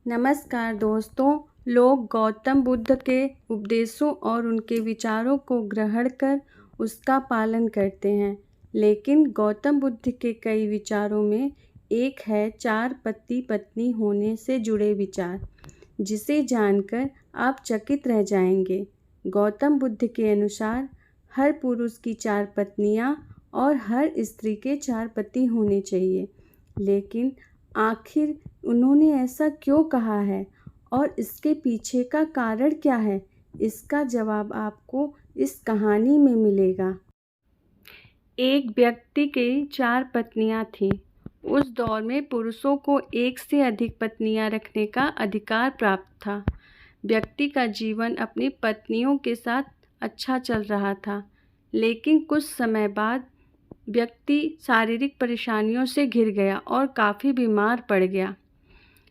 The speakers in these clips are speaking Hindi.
नमस्कार दोस्तों। लोग गौतम बुद्ध के उपदेशों और उनके विचारों को ग्रहण कर उसका पालन करते हैं, लेकिन गौतम बुद्ध के कई विचारों में एक है 4 पति पत्नी होने से जुड़े विचार, जिसे जानकर आप चकित रह जाएंगे। गौतम बुद्ध के अनुसार हर पुरुष की 4 पत्नियां और हर स्त्री के 4 पति होने चाहिए, लेकिन आखिर उन्होंने ऐसा क्यों कहा है और इसके पीछे का कारण क्या है, इसका जवाब आपको इस कहानी में मिलेगा। एक व्यक्ति की 4 पत्नियां थीं। उस दौर में पुरुषों को एक से अधिक पत्नियां रखने का अधिकार प्राप्त था। व्यक्ति का जीवन अपनी पत्नियों के साथ अच्छा चल रहा था, लेकिन कुछ समय बाद व्यक्ति शारीरिक परेशानियों से घिर गया और काफ़ी बीमार पड़ गया।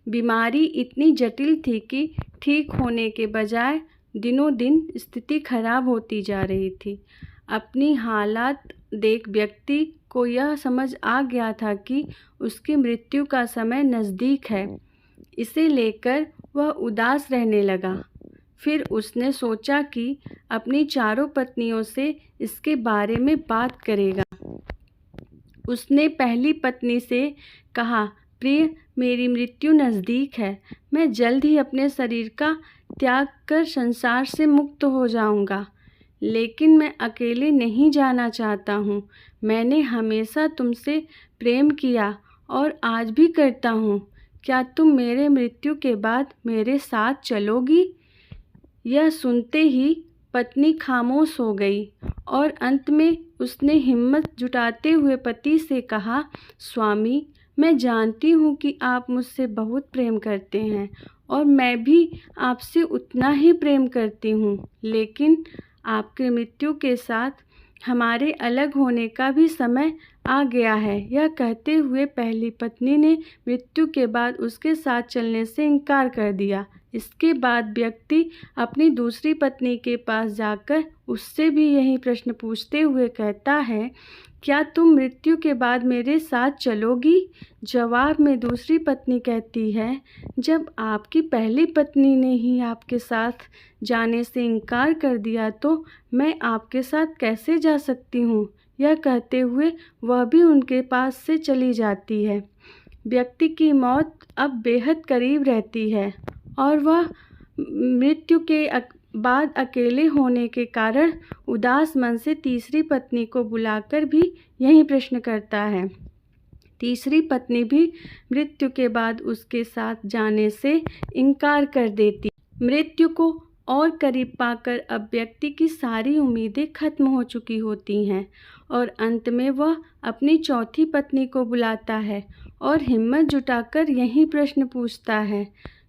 बीमारी इतनी जटिल थी कि ठीक होने के बजाय दिनों दिन स्थिति खराब होती जा रही थी। अपनी हालात देख व्यक्ति को यह समझ आ गया था कि उसकी मृत्यु का समय नज़दीक है। इसे लेकर वह उदास रहने लगा। फिर उसने सोचा कि अपनी 4 पत्नियों से इसके बारे में बात करेगा। उसने पहली पत्नी से कहा, प्रिय, मेरी मृत्यु नज़दीक है। मैं जल्द ही अपने शरीर का त्याग कर संसार से मुक्त हो जाऊंगा, लेकिन मैं अकेले नहीं जाना चाहता हूँ। मैंने हमेशा तुमसे प्रेम किया और आज भी करता हूँ। क्या तुम मेरे मृत्यु के बाद मेरे साथ चलोगी? यह सुनते ही पत्नी खामोश हो गई और अंत में उसने हिम्मत जुटाते हुए पति से कहा, स्वामी, मैं जानती हूँ कि आप मुझसे बहुत प्रेम करते हैं और मैं भी आपसे उतना ही प्रेम करती हूँ, लेकिन आपके मृत्यु के साथ हमारे अलग होने का भी समय आ गया है। यह कहते हुए पहली पत्नी ने मृत्यु के बाद उसके साथ चलने से इनकार कर दिया। इसके बाद व्यक्ति अपनी दूसरी पत्नी के पास जाकर उससे भी यही प्रश्न पूछते हुए कहता है, क्या तुम मृत्यु के बाद मेरे साथ चलोगी? जवाब में दूसरी पत्नी कहती है, जब आपकी पहली पत्नी ने ही आपके साथ जाने से इनकार कर दिया तो मैं आपके साथ कैसे जा सकती हूँ? यह कहते हुए वह भी उनके पास से चली जाती है। व्यक्ति की मौत अब बेहद करीब रहती है और वह मृत्यु के बाद अकेले होने के कारण उदास मन से तीसरी पत्नी को बुलाकर भी यही प्रश्न करता है। तीसरी पत्नी भी मृत्यु के बाद उसके साथ जाने से इनकार कर देती। मृत्यु को और करीब पाकर अब व्यक्ति की सारी उम्मीदें खत्म हो चुकी होती हैं और अंत में वह अपनी चौथी पत्नी को बुलाता है और हिम्मत जुटाकर यही प्रश्न पूछता है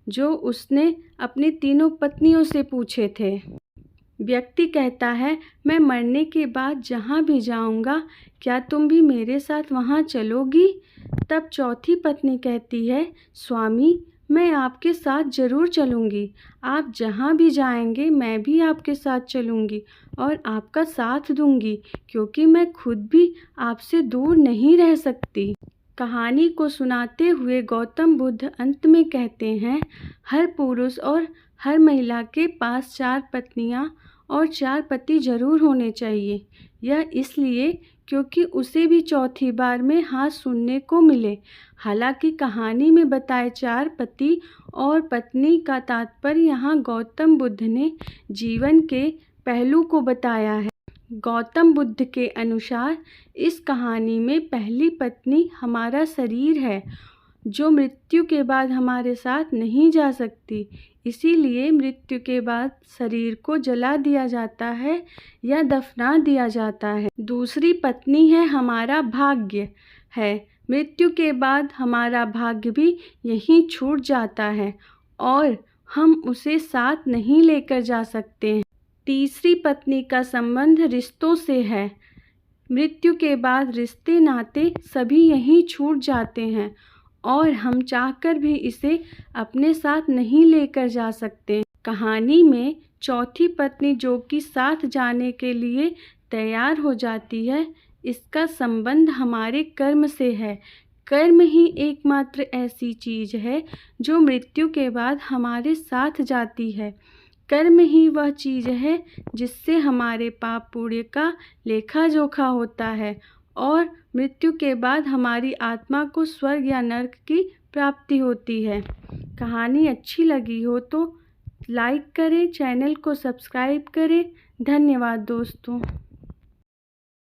जो उसने अपनी तीनों पत्नियों से पूछे थे। व्यक्ति कहता है, मैं मरने के बाद जहाँ भी जाऊँगा, क्या तुम भी मेरे साथ वहाँ चलोगी? तब चौथी पत्नी कहती है, स्वामी, मैं आपके साथ ज़रूर चलूँगी। आप जहाँ भी जाएंगे मैं भी आपके साथ चलूँगी और आपका साथ दूँगी, क्योंकि मैं खुद भी आपसे दूर नहीं रह सकती। कहानी को सुनाते हुए गौतम बुद्ध अंत में कहते हैं, हर पुरुष और हर महिला के पास 4 पत्नियां और 4 पति जरूर होने चाहिए। यह इसलिए क्योंकि उसे भी चौथी बार में हाँ सुनने को मिले। हालांकि कहानी में बताए 4 पति और पत्नी का तात्पर्य यहाँ गौतम बुद्ध ने जीवन के पहलू को बताया है। गौतम बुद्ध के अनुसार इस कहानी में पहली पत्नी हमारा शरीर है, जो मृत्यु के बाद हमारे साथ नहीं जा सकती। इसीलिए मृत्यु के बाद शरीर को जला दिया जाता है या दफना दिया जाता है। दूसरी पत्नी है हमारा भाग्य है। मृत्यु के बाद हमारा भाग्य भी यहीं छूट जाता है और हम उसे साथ नहीं लेकर जा सकते हैं। तीसरी पत्नी का संबंध रिश्तों से है। मृत्यु के बाद रिश्ते नाते सभी यहीं छूट जाते हैं और हम चाहकर भी इसे अपने साथ नहीं लेकर जा सकते। कहानी में चौथी पत्नी जो कि साथ जाने के लिए तैयार हो जाती है, इसका संबंध हमारे कर्म से है, कर्म ही एकमात्र ऐसी चीज़ है जो मृत्यु के बाद हमारे साथ जाती है। कर्म ही वह चीज़ है जिससे हमारे पाप पुण्य का लेखा जोखा होता है और मृत्यु के बाद हमारी आत्मा को स्वर्ग या नर्क की प्राप्ति होती है। कहानी अच्छी लगी हो तो लाइक करें, चैनल को सब्सक्राइब करें। धन्यवाद दोस्तों।